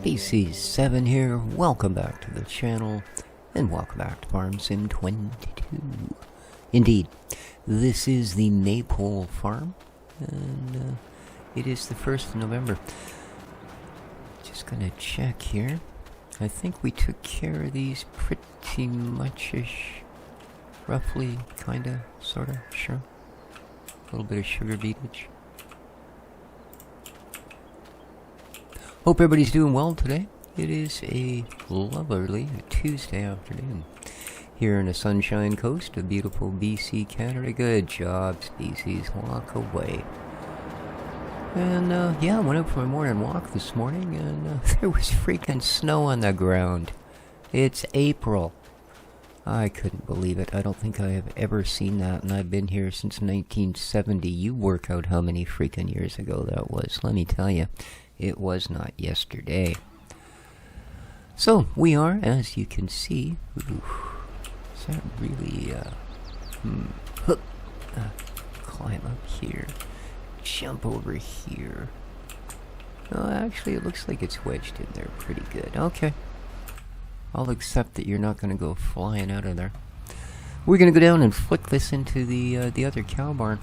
Species 7 here, welcome back to the channel, and welcome back to Farm Sim 22. Indeed, this is the Maypole Farm, and it is the 1st of November. Just gonna check here. I think we took care of these pretty much-ish, roughly, kinda, sorta, sure. A little bit of sugar beetage. Hope everybody's doing well today. It is a lovely Tuesday afternoon here in the Sunshine Coast of beautiful BC, Canada. Good job, species. Walk away. And, yeah, I went out for a morning walk this morning, and there was freaking snow on the ground. It's April. I couldn't believe it. I don't think I have ever seen that, and I've been here since 1970. You work out how many freaking years ago that was. Let me tell you. It was not yesterday. So, we are, as you can see... Ooh, is that really, climb up here. Jump over here. Oh, actually, it looks like it's wedged in there pretty good. Okay. I'll accept that you're not going to go flying out of there. We're going to go down and flick this into the other cow barn.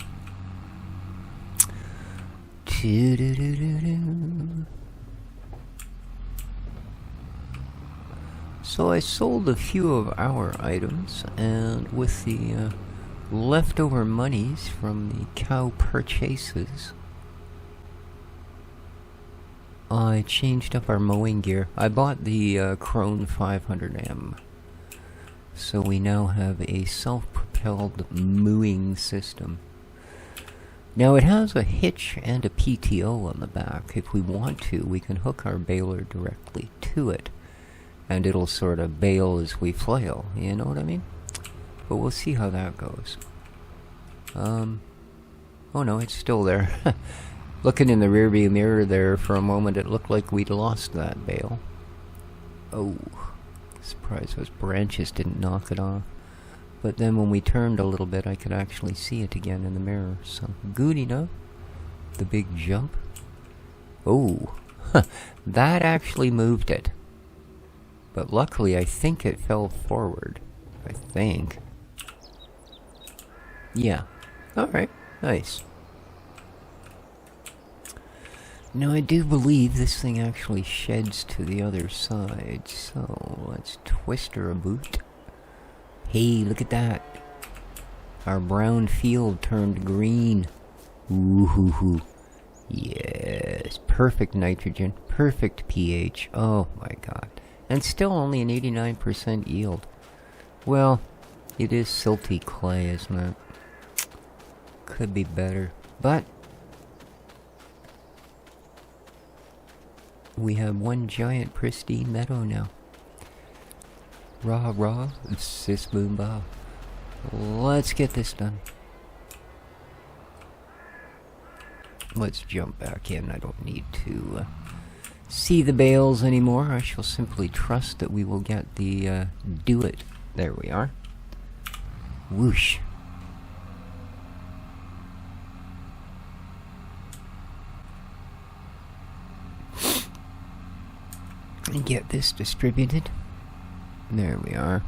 So I sold a few of our items, and with the leftover monies from the cow purchases, I changed up our mowing gear. I bought the Krone 500M, so we now have a self-propelled mowing system. Now it has a hitch and a PTO on the back. If we want to, we can hook our baler directly to it, and it'll sort of bale as we flail, you know what I mean? But we'll see how that goes. Oh no, it's still there. Looking in the rearview mirror there for a moment, it looked like we'd lost that bale. Oh, surprised those branches didn't knock it off. But then when we turned a little bit, I could actually see it again in the mirror. So, good enough. The big jump. Oh, that actually moved it. But luckily, I think it fell forward. I think. Yeah. Alright, nice. Now, I do believe this thing actually sheds to the other side. So, let's twist her a boot. Hey, look at that. Our brown field turned green. Ooh-hoo-hoo. Yes, perfect nitrogen, perfect pH. Oh my god. And still only an 89% yield. Well, it is silty clay, isn't it? Could be better. But we have one giant pristine meadow now. Rah rah, sis boom bow. Let's get this done. Let's jump back in. I don't need to see the bales anymore. I shall simply trust that we will get the do it. There we are. Whoosh. And get this distributed. There we are.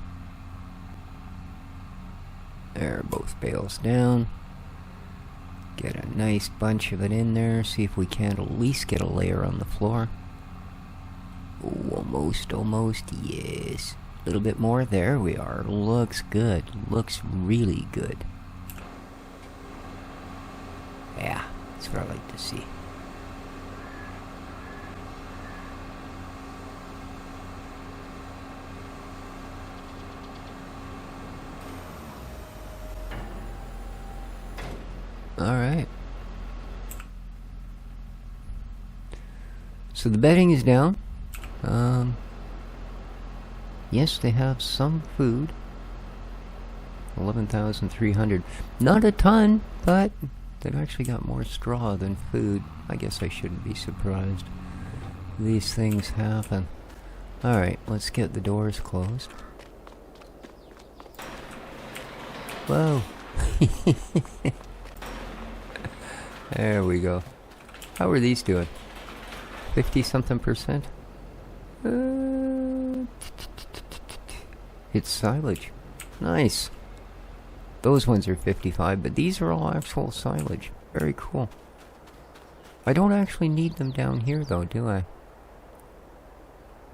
There are both bales down. Get a nice bunch of it in there. See if we can't at least get a layer on the floor. Oh, almost, almost, yes. A little bit more. There we are. Looks good. Looks really good. Yeah, that's what I like to see. Alright. So the bedding is down. Yes, they have some food. 11,300. Not a ton, but they've actually got more straw than food. I guess I shouldn't be surprised. These things happen. Alright, let's get the doors closed. Whoa. There we go. How are these doing? 50-something%? It's silage. Nice. Those ones are 55, but these are all actual silage. Very cool. I don't actually need them down here, though, do I?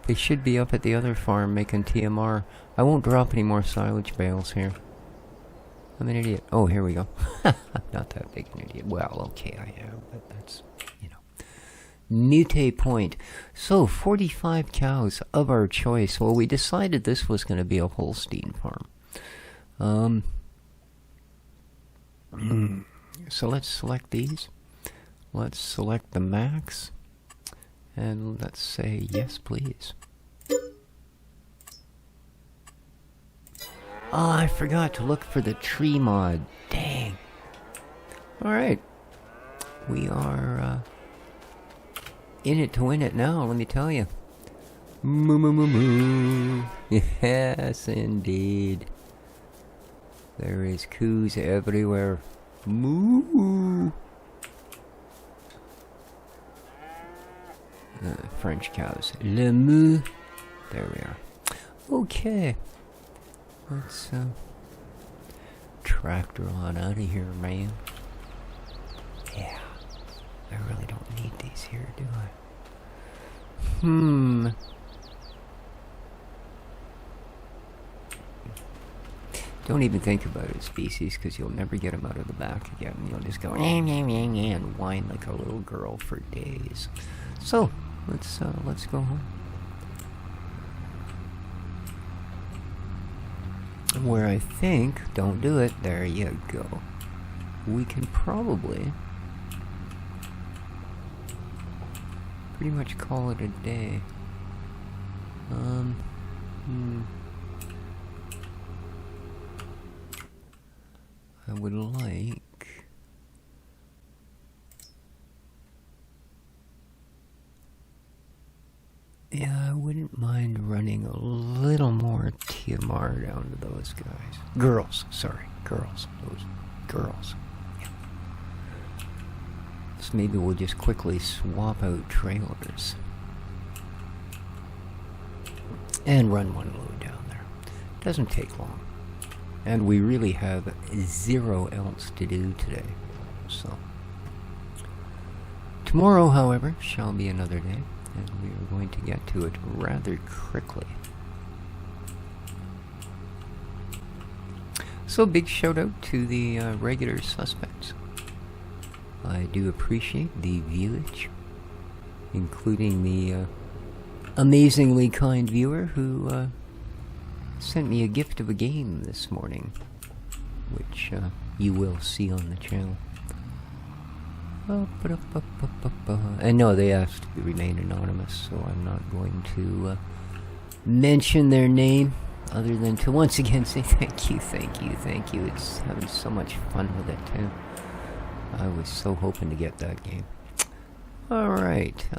They should be up at the other farm making TMR. I won't drop any more silage bales here. I'm an idiot. Oh, here we go. Not that big an idiot. Well, okay, I am, but that's, you know. Mute point. So, 45 cows of our choice. Well, we decided this was going to be a Holstein farm. So let's select these. Let's select the max. And let's say yes, please. Oh, I forgot to look for the tree mod. Dang. Alright. We are in it to win it now, let me tell you. Moo moo moo moo. Yes, indeed. There is coos everywhere. Moo. French cows. Le moo. There we are. Okay. Let's tractor on out of here, man. Yeah. I really don't need these here, do I? Don't even think about it, species, because you'll never get them out of the back again. You'll just go and whine like a little girl for days. So, let's go home. Where I think, don't do it, there you go. We can probably pretty much call it a day. I would like... Yeah, I wouldn't mind running a little more TMR down to those guys. Girls, sorry, girls. Those girls. Yeah. So maybe we'll just quickly swap out trailers. And run one load down there. Doesn't take long. And we really have zero else to do today. So. Tomorrow, however, shall be another day. And we are going to get to it rather quickly. So big shout out to the regular suspects. I do appreciate the viewage, including the amazingly kind viewer who sent me a gift of a game this morning, which you will see on the channel. And no, they asked to remain anonymous, so I'm not going to mention their name, other than to once again say thank you. It's having so much fun with it, too. I was so hoping to get that game. Alright,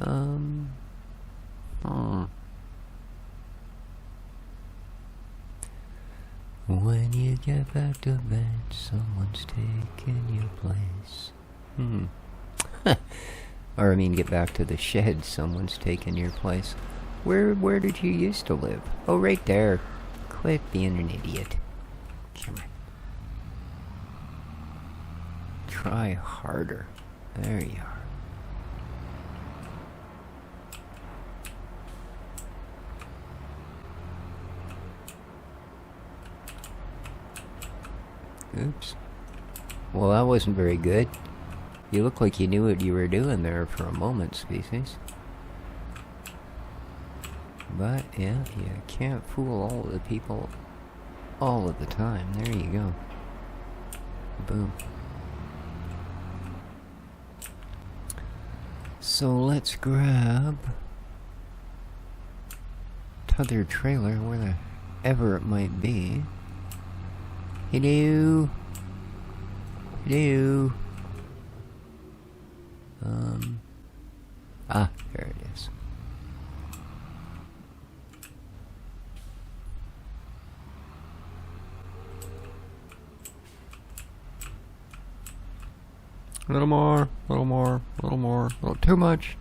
When you get back to bed, someone's taking your place. Or I mean, get back to the shed, someone's taken your place. Where did you used to live? Oh, right there. Quit being an idiot. Come on. Try harder. There you are. Oops. Well, that wasn't very good. You look like you knew what you were doing there for a moment, species. But, yeah, you can't fool all of the people all of the time. There you go. Boom. So let's grab t'other trailer, where the ever it might be. Hello? Hello? There it is. A little more, too much.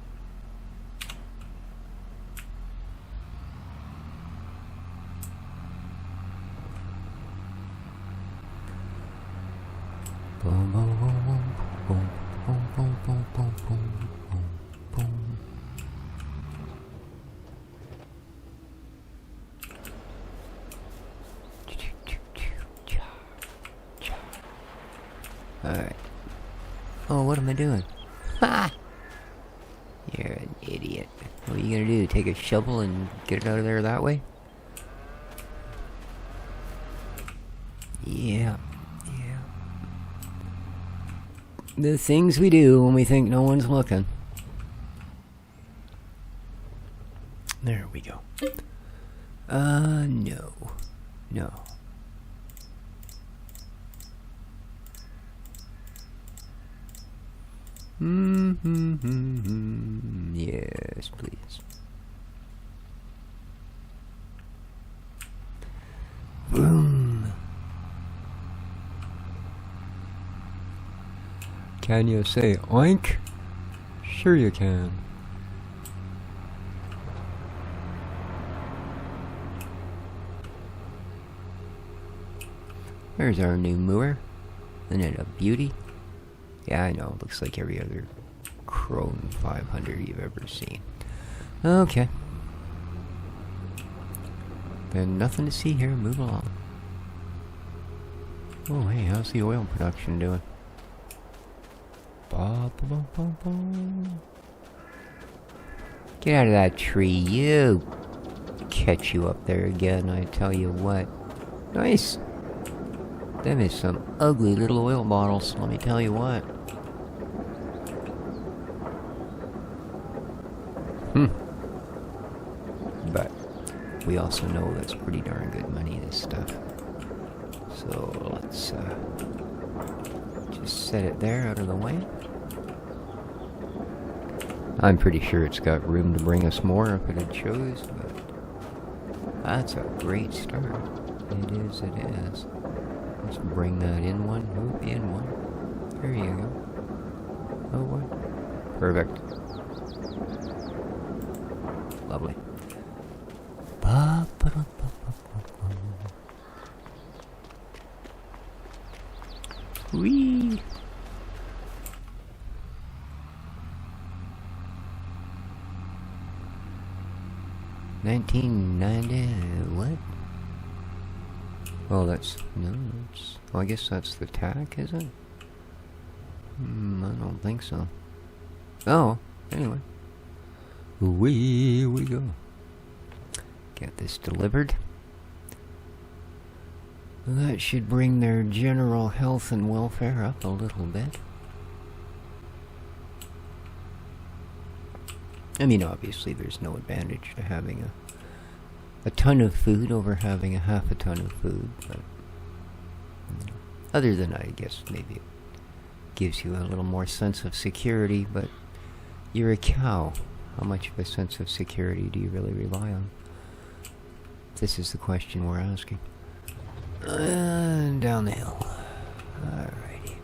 Boom, boom, boom, boom, boom, boom, boom, boom, boom, boom, boom. Alright. Oh, what am I doing? Ha! You're an idiot. What are you gonna do? Take a shovel and get it out of there that way? Yeah. Yeah. The things we do when we think no one's looking. There we go. No. No. Yes, please. Boom. Can you say oink? Sure you can. There's our new mower. Isn't it a beauty? Yeah, I know. It looks like every other Crone 500 you've ever seen. Okay. Then nothing to see here. Move along. Oh, hey, how's the oil production doing? Ba, ba, ba, ba, ba. Get out of that tree, you! Catch you up there again, I tell you what. Nice! Them is some ugly little oil bottles, let me tell you what. But we also know that's pretty darn good money, this stuff. So let's just set it there out of the way. I'm pretty sure it's got room to bring us more if it had chose, but that's a great start. It is, it is. Let's bring that in one. Move in one. There you go. Oh, what? Perfect. Lovely. Whee! $19.90. What? Oh, that's no. It's, well, I guess that's the tack, is it? I don't think so. Oh, anyway. Away we go. Get this delivered. That should bring their general health and welfare up a little bit. I mean, obviously there's no advantage to having a ton of food over having a half a ton of food, but other than I guess maybe it gives you a little more sense of security, but you're a cow. How much of a sense of security do you really rely on? This is the question we're asking. And down the hill. Alrighty.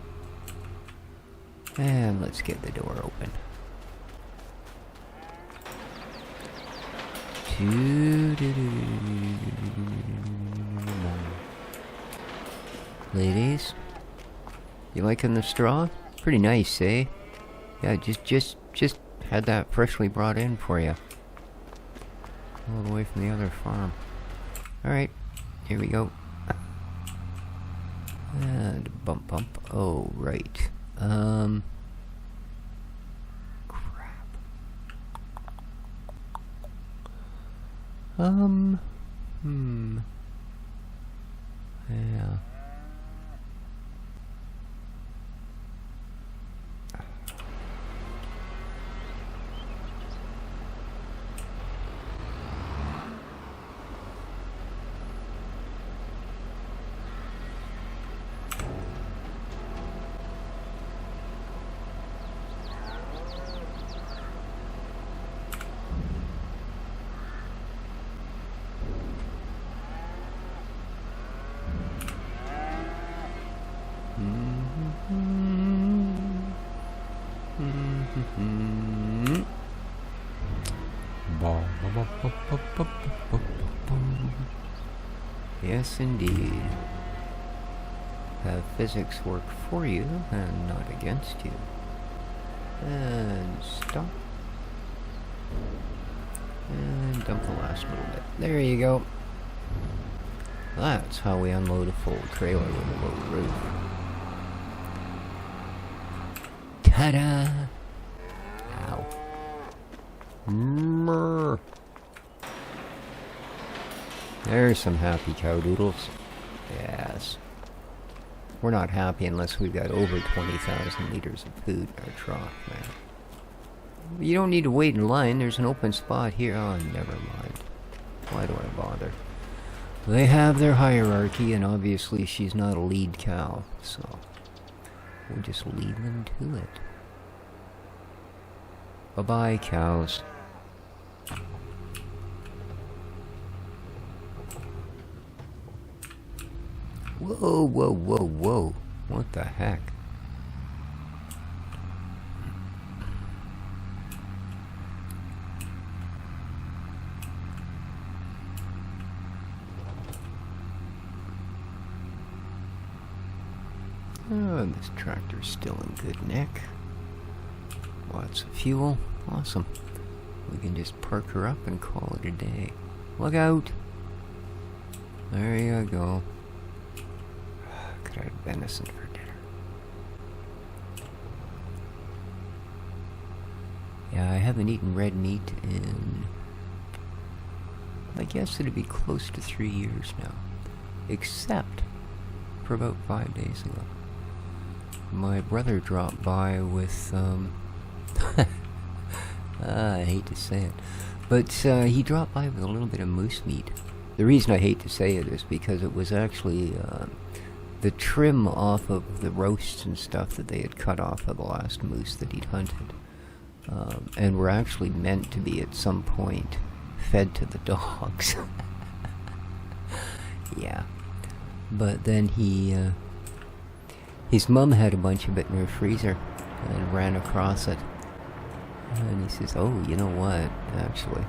And let's get the door open. Ladies, you liking the straw? Pretty nice, eh? Yeah, just had that freshly brought in for you. All the way from the other farm. Alright, here we go. And bump. Oh, right. Crap. Yeah. Yes, indeed. have physics work for you and not against you. And stop. And dump the last little bit. There you go. That's how we unload a full trailer with a low roof. Ta-da! Ow. Mrrr. There's some happy cow doodles. Yes. We're not happy unless we've got over 20,000 liters of food in our trough, man. You don't need to wait in line. There's an open spot here. Oh, never mind. Why do I bother? They have their hierarchy, and obviously she's not a lead cow, so we'll just lead them to it. Bye-bye, cows. Whoa, whoa, whoa, whoa. What the heck? Oh, this tractor's still in good nick. Lots of fuel. Awesome. We can just park her up and call it a day. Look out! There you go. Could I have venison for dinner? Yeah, I haven't eaten red meat in... I guess it'd be close to 3 years now. Except for about 5 days ago. My brother dropped by with, I hate to say it, but he dropped by with a little bit of moose meat. The reason I hate to say it is because it was actually the trim off of the roasts and stuff that they had cut off of the last moose that he'd hunted, and were actually meant to be at some point fed to the dogs. Yeah, but then his mum had a bunch of it in her freezer and ran across it. And he says, oh, you know what, actually.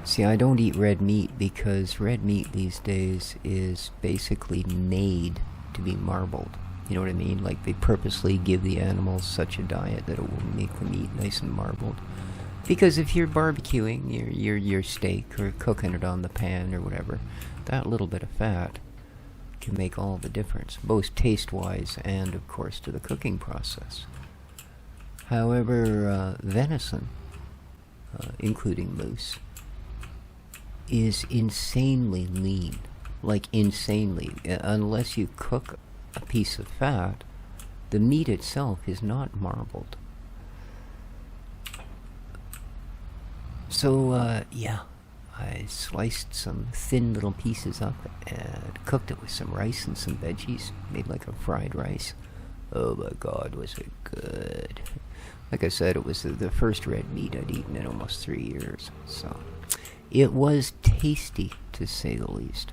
See, I don't eat red meat because red meat these days is basically made to be marbled. You know what I mean? Like they purposely give the animals such a diet that it will make the meat nice and marbled. Because if you're barbecuing your steak or cooking it on the pan or whatever, that little bit of fat can make all the difference, both taste-wise and, of course, to the cooking process. However, venison, including moose, is insanely lean. Like, insanely. Unless you cook a piece of fat, the meat itself is not marbled. So, yeah. I sliced some thin little pieces up and cooked it with some rice and some veggies. Made like a fried rice. Oh my God, was it good. Like I said, it was the first red meat I'd eaten in almost 3 years. So, it was tasty, to say the least.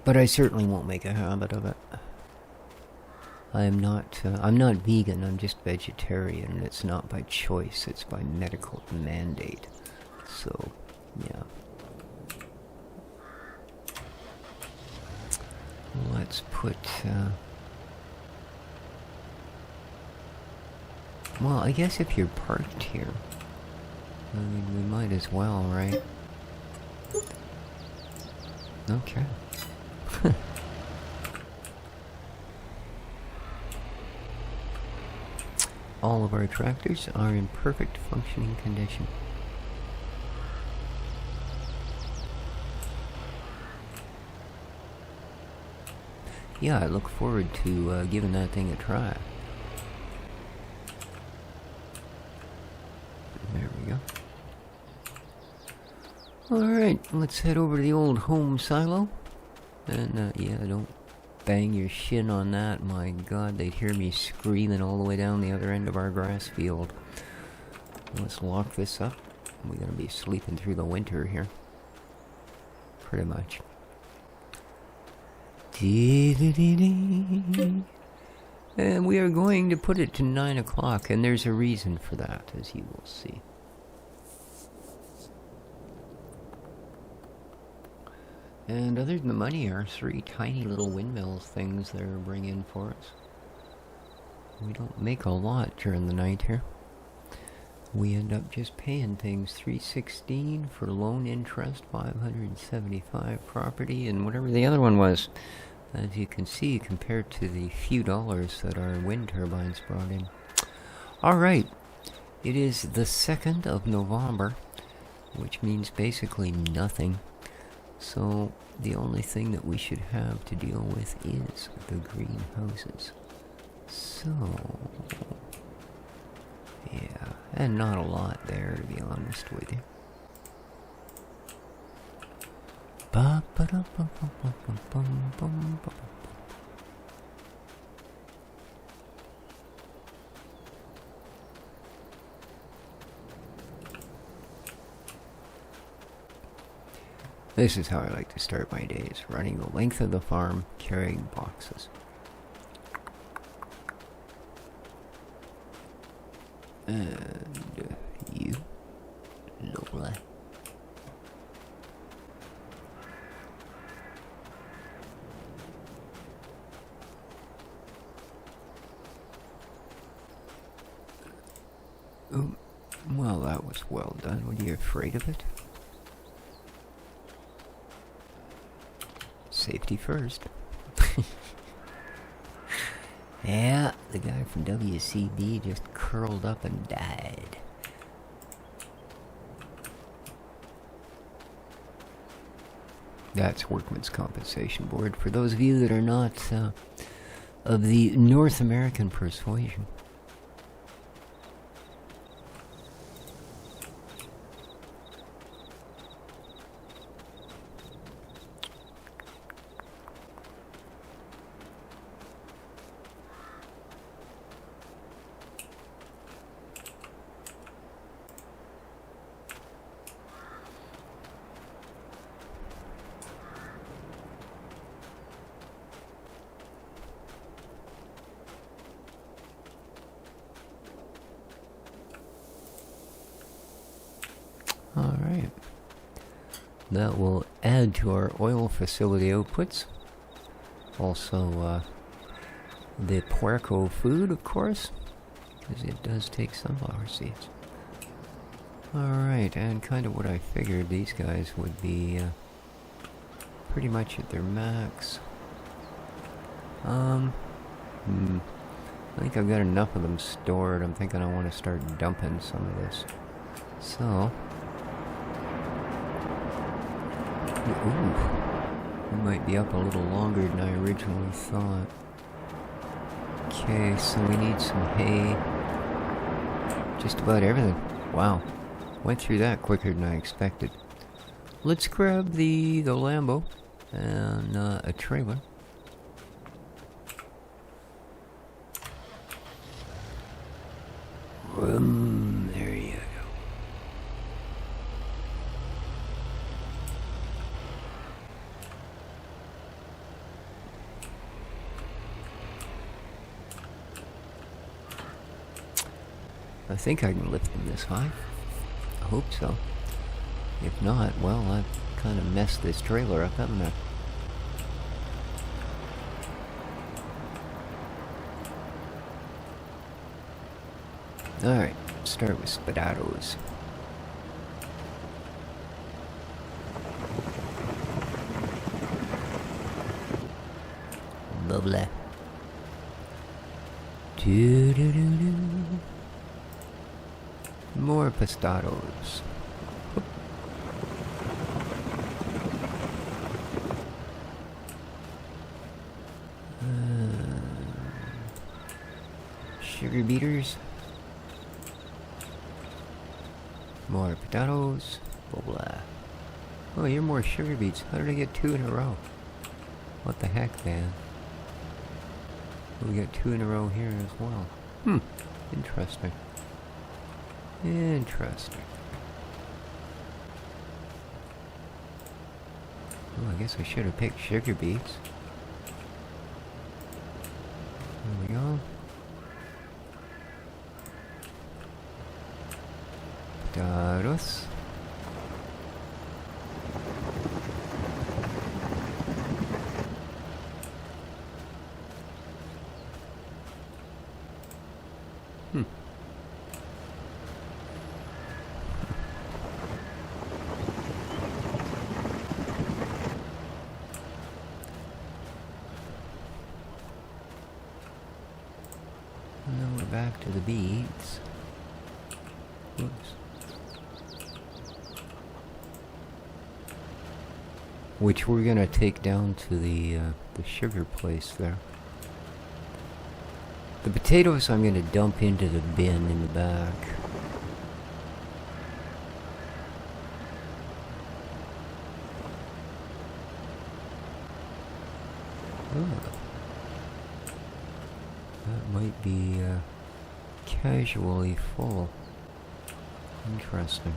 But I certainly won't make a habit of it. I'm not vegan, I'm just vegetarian, and it's not by choice, it's by medical mandate. So, yeah. Let's put, well, I guess if you're parked here, I mean, we might as well, right? Okay. All of our tractors are in perfect functioning condition. Yeah, I look forward to giving that thing a try. There we go. Alright, let's head over to the old home silo. And, yeah, don't bang your shin on that. My God, they'd hear me screaming all the way down the other end of our grass field. Let's lock this up. We're gonna be sleeping through the winter here. Pretty much. And we are going to put it to 9 o'clock, and there's a reason for that, as you will see. And other than the money are 3 tiny little windmills things they're bringing for us. We don't make a lot during the night here. We end up just paying things. $316 for loan interest, $575 property, and whatever the other one was. As you can see, compared to the few dollars that our wind turbines brought in. Alright, it is the 2nd of November, which means basically nothing. So the only thing that we should have to deal with is the greenhouses. So, yeah, and not a lot there, to be honest with you. This is how I like to start my days, running the length of the farm, carrying boxes. And you, Lola. Well, that was well done. Were you afraid of it? Safety first. Yeah, the guy from WCB just curled up and died. That's Workmen's Compensation Board, for those of you that are not of the North American persuasion. Alright. That will add to our oil facility outputs. Also, the puerco food, of course, because it does take sunflower seeds. Alright, and kind of what I figured, these guys would be pretty much at their max. I think I've got enough of them stored. I'm thinking I want to start dumping some of this. So, ooh, we might be up a little longer than I originally thought. Okay, so we need some hay. Just about everything. Wow. Went through that quicker than I expected. Let's grab the Lambo and a trailer. There you go. I think I can lift them this high. I hope so. If not, well, I've kind of messed this trailer up, haven't I? Alright, start with Spuds. Lovely. Do-do-do-do. More Spuds. Sugar beeters. More potatoes. Blah blah. Oh, you're more sugar beets. How did I get 2 in a row? What the heck, man? We got 2 in a row here as well. Interesting. Interesting. Oh, I guess I should have picked sugar beets. There we go. Potatoes. Hmm. And then we're back to the beets. Whoops. Which we're gonna take down to the sugar place there. The potatoes I'm gonna dump into the bin in the back. Oh. That might be casually full. Interesting.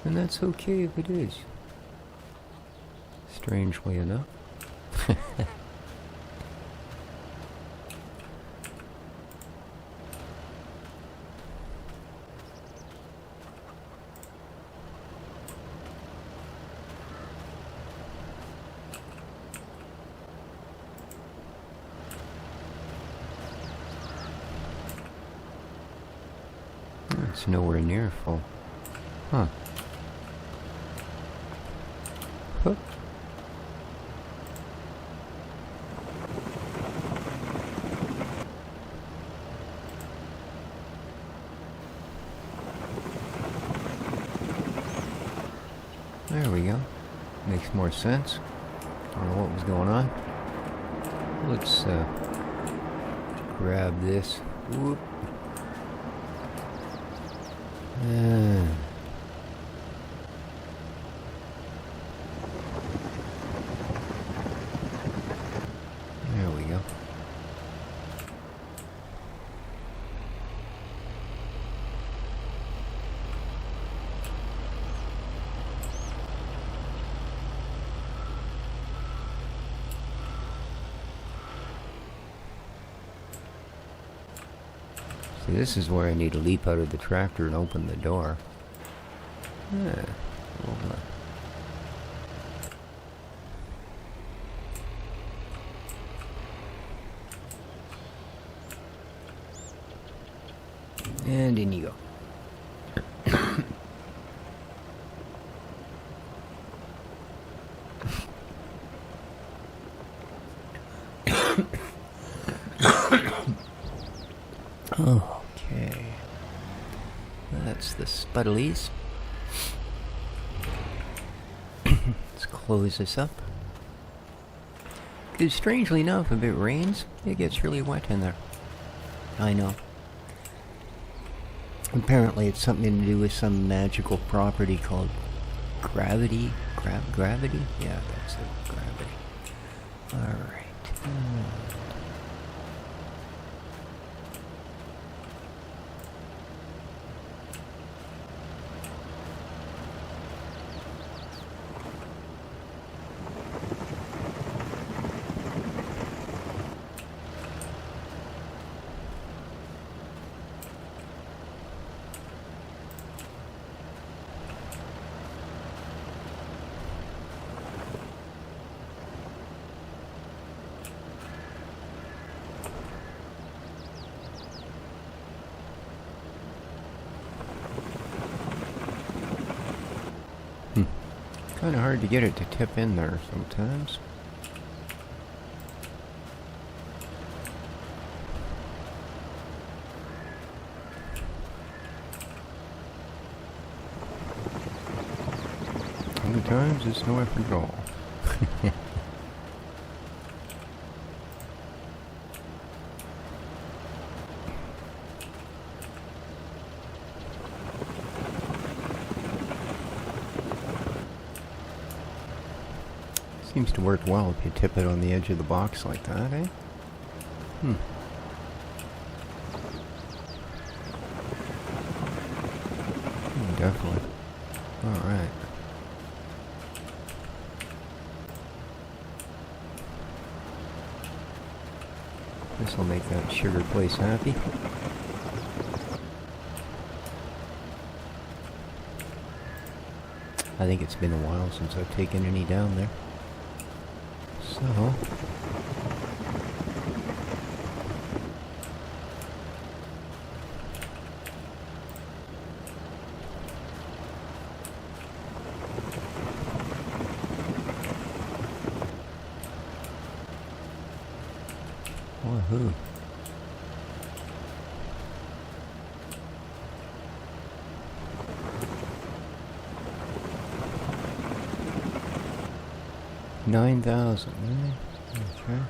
And that's okay if it is. Strangely enough. It's nowhere near full. Huh. Huh. There we go. Makes more sense. Don't know what was going on. Let's grab this. Whoop. There we go. See, this is where I need to leap out of the tractor and open the door. Yeah. Well, and in you go. Okay. That's the Spuddlies. Let's close this up. Because strangely enough, if it rains, it gets really wet in there. I know. Apparently it's something to do with some magical property called gravity. Gravity? Yeah, that's it. Gravity. Alright. Kind of hard to get it to tip in there sometimes. Other times it's no effort at all. Seems to work well if you tip it on the edge of the box like that, eh? Definitely. Alright. This will make that sugar place happy. I think it's been a while since I've taken any down there. So... woohoo. $9,000, really? Okay.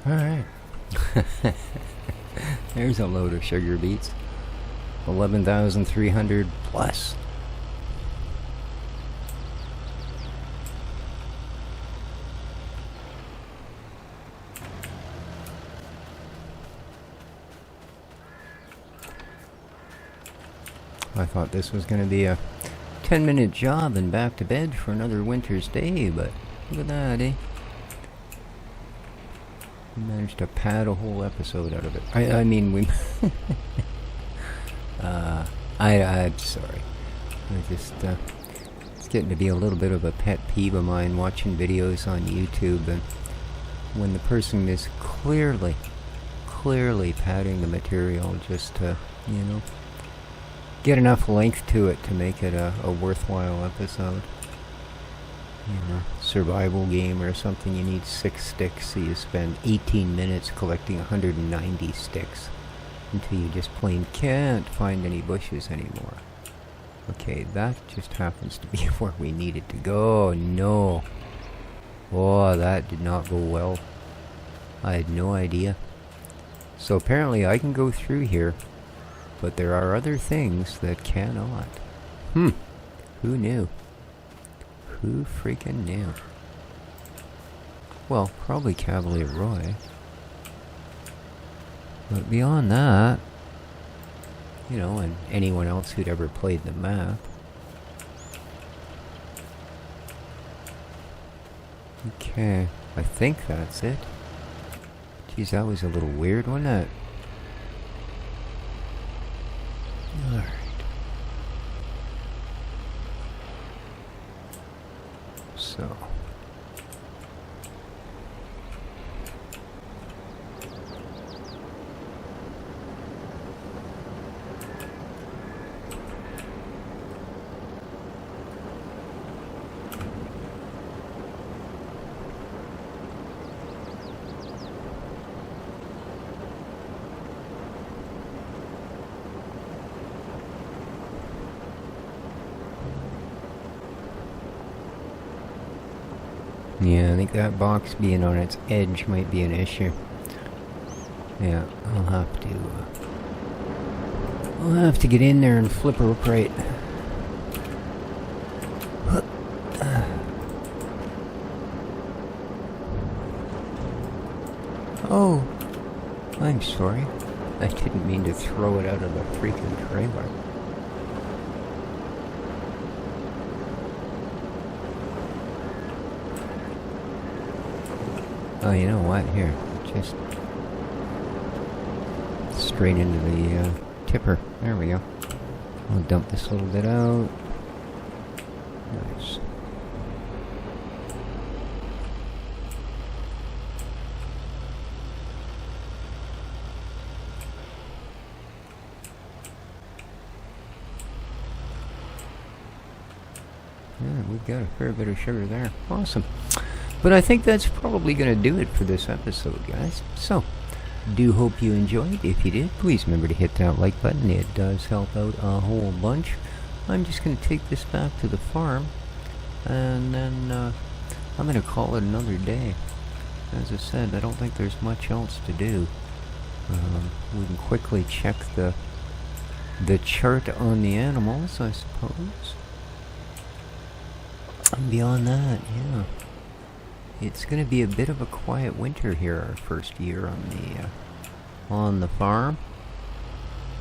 Alright. There's a load of sugar beets. 11,300 plus. I thought this was going to be a 10-minute job and back to bed for another winter's day, but look at that, eh? We managed to pad a whole episode out of it. I mean, we... I'm sorry. I just, it's getting to be a little bit of a pet peeve of mine watching videos on YouTube, and when the person is clearly padding the material just to, you know, get enough length to it to make it a worthwhile episode. You know, survival game or something, you need 6 sticks, so you spend 18 minutes collecting 190 sticks until you just plain can't find any bushes anymore. Okay, that just happens to be where we needed to go. No. Oh, that did not go well. I had no idea. So apparently I can go through here, but there are other things that cannot. Who knew? Who freaking knew? Well, probably Cavalier Roy. But beyond that, you know, and anyone else who'd ever played the map. Okay, I think that's it. Geez, that was a little weird, wasn't it? Alright. So... yeah, I think that box being on its edge might be an issue. Yeah, I'll have to get in there and flip her upright. Oh, I'm sorry. I didn't mean to throw it out of the freaking trailer. Oh, you know what? Here, just straight into the tipper. There we go. I'll dump this little bit out. Nice. Yeah, we've got a fair bit of sugar there. Awesome. But I think that's probably going to do it for this episode, guys. So, do hope you enjoyed. If you did, please remember to hit that like button. It does help out a whole bunch. I'm just going to take this back to the farm, and then I'm going to call it another day. As I said, I don't think there's much else to do. We can quickly check the chart on the animals, I suppose. And beyond that, yeah, it's going to be a bit of a quiet winter here, our first year on the farm.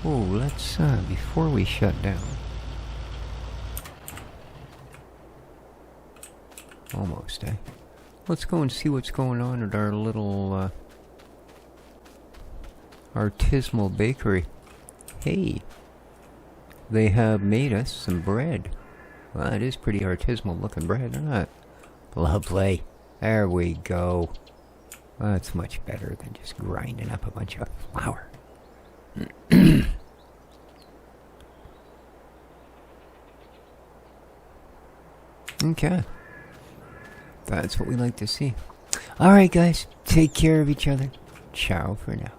Oh, let's before we shut down. Almost, eh? Let's go and see what's going on at our little artisanal bakery. Hey, they have made us some bread. Well, it is pretty artisanal looking bread, isn't it? Lovely. There we go. That's much better than just grinding up a bunch of flour. Okay. That's what we like to see. Alright, guys. Take care of each other. Ciao for now.